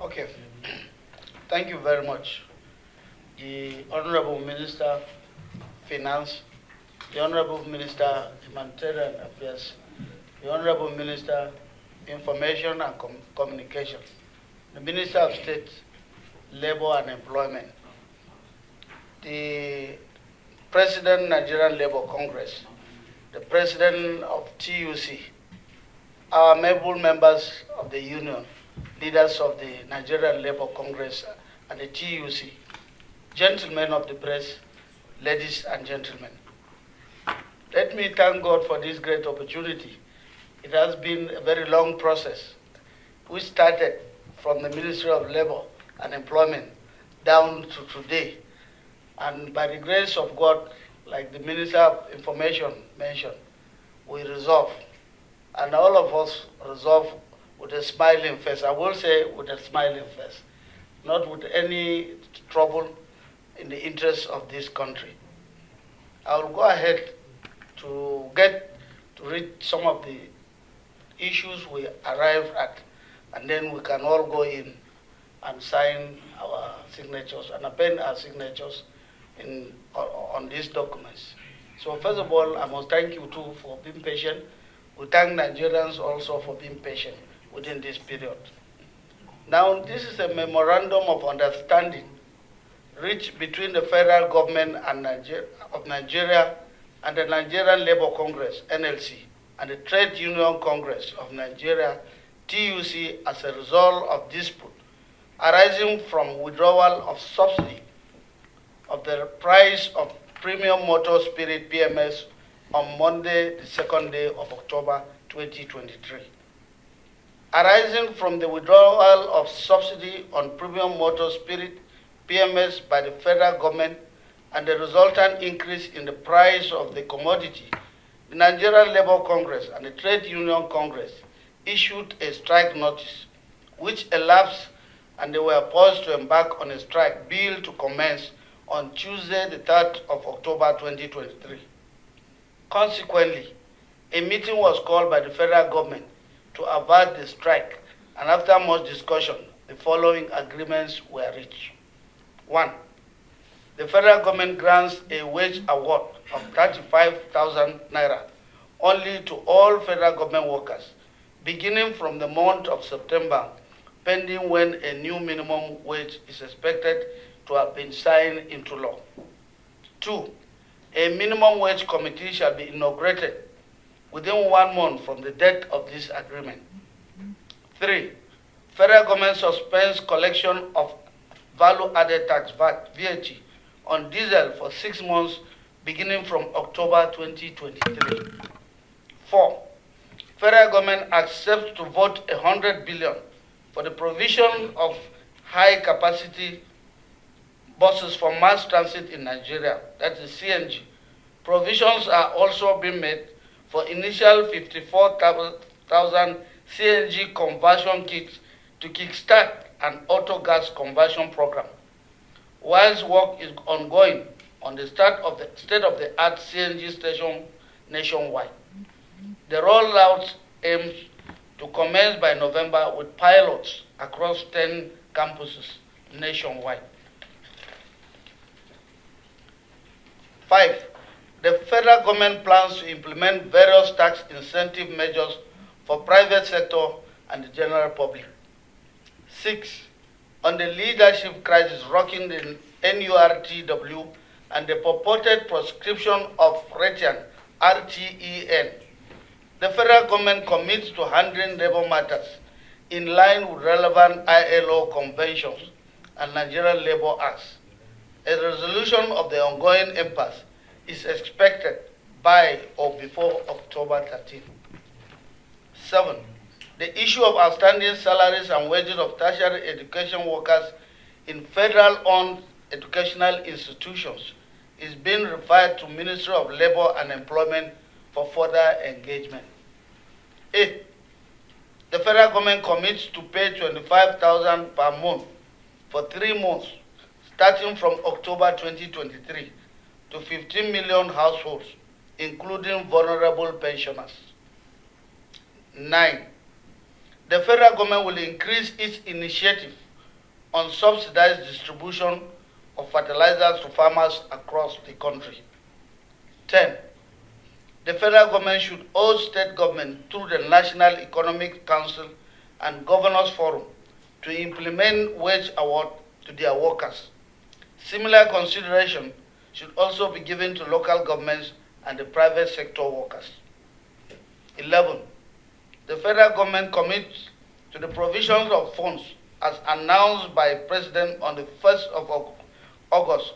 Okay, thank you very much. The Honorable Minister Finance, the Honorable Minister Humanitarian Affairs, the Honorable Minister Information and Communication, the Minister of State, Labor and Employment, the President Nigerian Labour Congress, the President of TUC, our able members of the Union, leaders of the Nigerian Labour Congress and the TUC, gentlemen of the press, ladies and gentlemen. Let me thank God for this great opportunity. It has been a very long process. We started from the Ministry of Labour and Employment down to today. And by the grace of God, like the Minister of Information mentioned, we resolve. And all of us resolve with a smiling face. I will say with a smiling face, not with any trouble in the interests of this country. I will go ahead to read some of the issues we arrived at, and then we can all go in and sign our signatures and append our signatures on these documents. So first of all, I must thank you too for being patient. We thank Nigerians also for being patient within this period. Now, this is a memorandum of understanding reached between the federal government of Nigeria and the Nigerian Labour Congress, NLC, and the Trade Union Congress of Nigeria, TUC, as a result of dispute arising from withdrawal of subsidy of the price of premium motor spirit PMS on Monday, the second day of October 2023. Arising from the withdrawal of subsidy on premium motor spirit PMS by the federal government and the resultant increase in the price of the commodity, the Nigerian Labour Congress and the Trade Union Congress issued a strike notice, which elapsed, and they were forced to embark on a strike bill to commence on Tuesday, the 3rd of October 2023. Consequently, a meeting was called by the federal government to avert the strike, and after much discussion, the following agreements were reached. 1. The federal government grants a wage award of 35,000 naira only to all federal government workers, beginning from the month of September, pending when a new minimum wage is expected to have been signed into law. 2. A minimum wage committee shall be inaugurated within 1 month from the date of this agreement. 3. Federal government suspends collection of value-added tax VAT on diesel for 6 months beginning from October 2023. 4. Federal government accepts to vote 100 billion for the provision of high-capacity buses for mass transit in Nigeria, that is CNG. Provisions are also being made for initial 54,000 CNG conversion kits to kickstart an auto gas conversion program, whilst work is ongoing on the start of the state-of-the-art CNG station nationwide. The rollout aims to commence by November with pilots across 10 campuses nationwide. 5. The federal government plans to implement various tax incentive measures for private sector and the general public. 6. On the leadership crisis rocking the NURTW and the purported proscription of RTEN, the federal government commits to handling labor matters in line with relevant ILO conventions and Nigerian Labour Acts. A resolution of the ongoing impasse is expected by or before October 13. 7. The issue of outstanding salaries and wages of tertiary education workers in federal-owned educational institutions is being referred to Ministry of Labour and Employment for further engagement. 8. The federal government commits to pay 25,000 per month for 3 months, starting from October 2023, to 15 million households, including vulnerable pensioners. 9. The federal government will increase its initiative on subsidized distribution of fertilizers to farmers across the country. 10. The federal government should urge state government through the National Economic Council and Governors Forum to implement wage award to their workers. Similar consideration should also be given to local governments and the private sector workers. 11. The federal government commits to the provisions of funds as announced by President on the 1st of August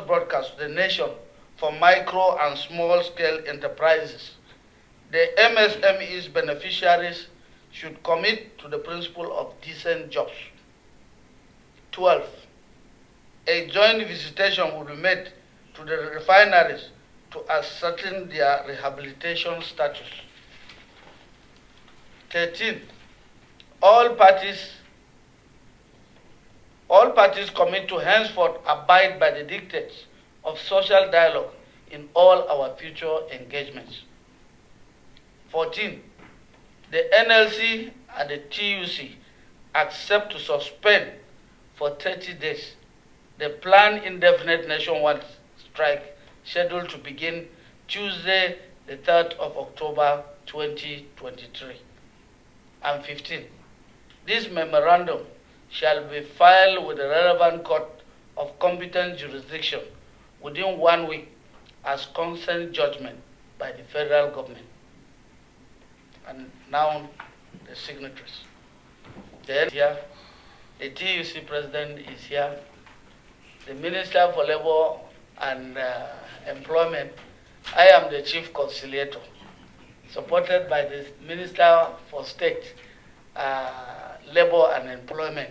broadcast to the nation for micro and small scale enterprises. The MSME's beneficiaries should commit to the principle of decent jobs. 12. A joint visitation will be made to the refineries to ascertain their rehabilitation status. 13. All parties commit to henceforth abide by the dictates of social dialogue in all our future engagements. 14. The NLC and the TUC accept to suspend for 30 days the planned indefinite nationwide strike scheduled to begin Tuesday, the 3rd of October 2023. And 15. This memorandum shall be filed with the relevant court of competent jurisdiction within 1 week as consent judgment by the federal government. And now the signatories. Then here, the TUC president is here. The Minister for Labor and Employment. I am the chief conciliator, supported by the Minister for State, Labor and Employment.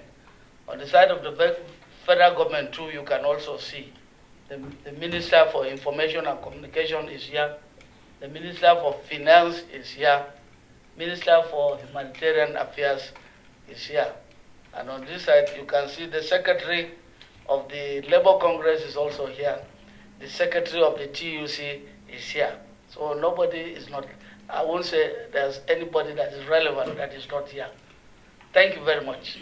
On the side of the federal government too, you can also see the Minister for Information and Communication is here. The Minister for Finance is here. Minister for Humanitarian Affairs is here. And on this side, you can see the Secretary of the Labour Congress is also here. The Secretary of the TUC is here. So nobody is not, I won't say there's anybody that is relevant that is not here. Thank you very much.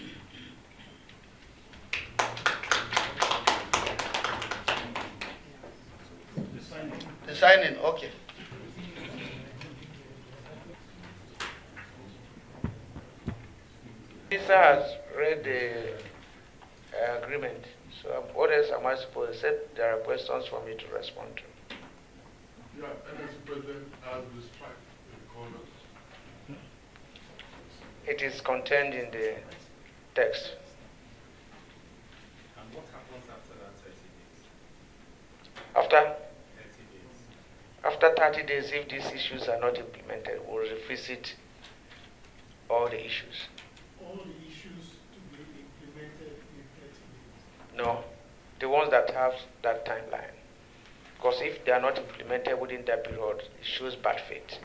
The signing, okay. Minister has read the agreement, so what else am I supposed to say? There are questions for me to respond to. Yeah, NLC President has the strike recorded. It is contained in the text. And what happens after that 30 days? After 30 days. After 30 days, if these issues are not implemented, we'll revisit all the issues. All the issues to be implemented in 30 days? No, the ones that have that timeline. Because if they are not implemented within that period, it shows bad faith.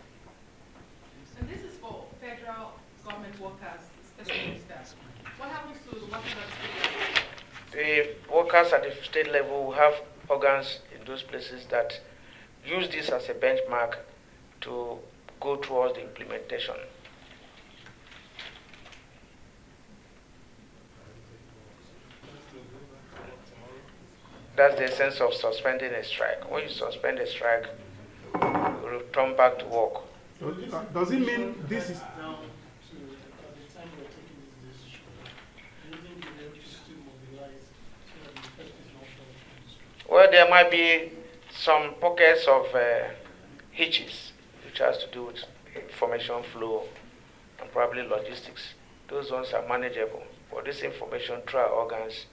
And this is for federal government workers, especially staff. What happens to the workers at state level? The workers at the state level will have organs in those places that use this as a benchmark to go towards the implementation. That's the essence of suspending a strike. When you suspend a strike, you return back to work. Does it mean this is... Now, to at the time we're taking this decision, do you think we're able to still mobilize so that the effect is not felt from the street? Well, there might be some pockets of hitches, which has to do with information flow and probably logistics. Those ones are manageable. But this information through our organs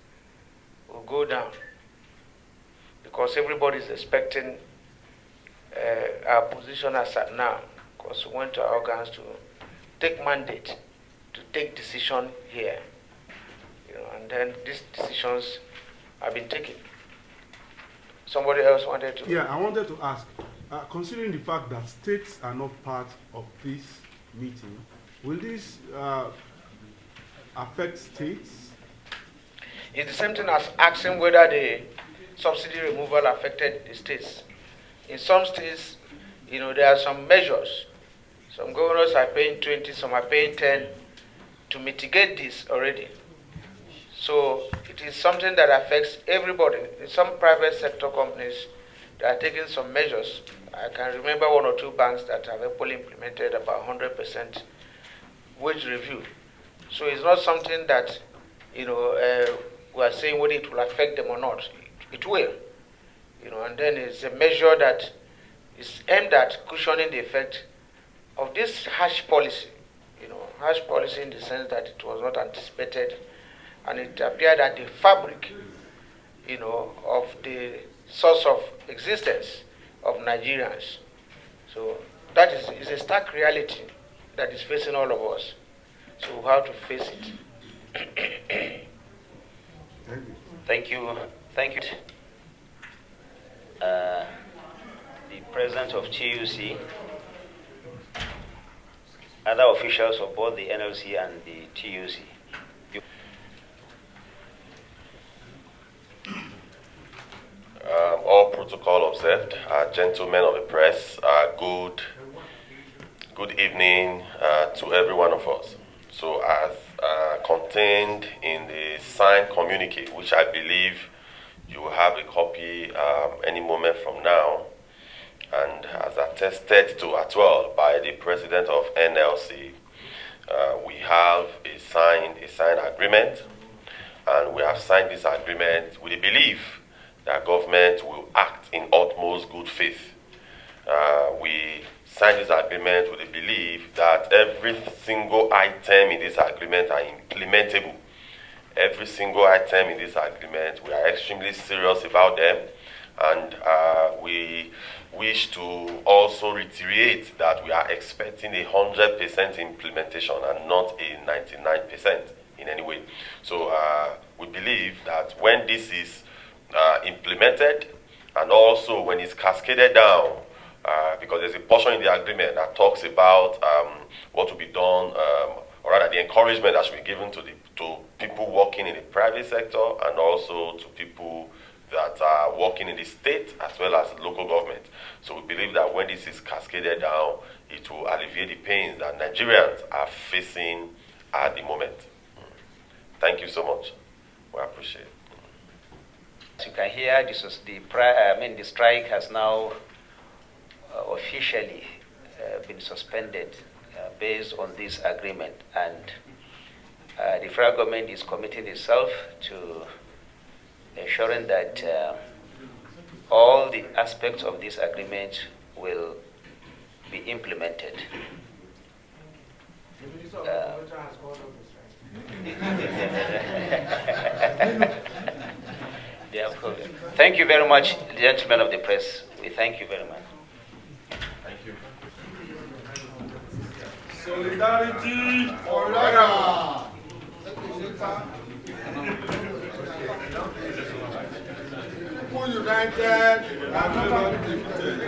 will go down because everybody is expecting our position as at now, because we went to our organs to take mandate, to take decision here. You know, and then these decisions have been taken. Somebody else wanted to? Yeah, I wanted to ask, considering the fact that states are not part of this meeting, will this affect states? It's the same thing as asking whether the subsidy removal affected the states. In some states, you know, there are some measures. Some governors are paying 20, some are paying 10 to mitigate this already. So it is something that affects everybody. In some private sector companies, they are taking some measures. I can remember one or two banks that have actually implemented about 100% wage review. So it's not something that, we are saying whether it will affect them or not. It will, and then it's a measure that is aimed at cushioning the effect of this harsh policy. Harsh policy in the sense that it was not anticipated, and it appeared that the fabric, of the source of existence of Nigerians. So that is a stark reality that is facing all of us. So how to face it? Thank you. Thank you. The president of TUC, other officials of both the NLC and the TUC. All protocol observed. Gentlemen of the press, good evening to every one of us. So as contained in the signed communique, which I believe you will have a copy any moment from now, and as attested to as well by the president of NLC, we have a signed agreement, and we have signed this agreement with the belief that government will act in utmost good faith. We signed this agreement with the belief that every single item in this agreement are implementable. Every single item in this agreement, we are extremely serious about them, and we wish to also reiterate that we are expecting 100% implementation and not a 99% in any way. So we believe that when this is implemented, and also when it's cascaded down, because there's a portion in the agreement that talks about what will be done, or rather the encouragement that should be given to people working in the private sector, and also to people that are working in the state as well as local government. So we believe that when this is cascaded down, it will alleviate the pains that Nigerians are facing at the moment. Thank you so much. We appreciate it. As you can hear, the strike has now officially been suspended based on this agreement, and the federal government is committing itself to ensuring that all the aspects of this agreement will be implemented. Thank you very much, gentlemen of the press. We thank you very much. Thank you. Solidarity forever. People united and nobody defeated.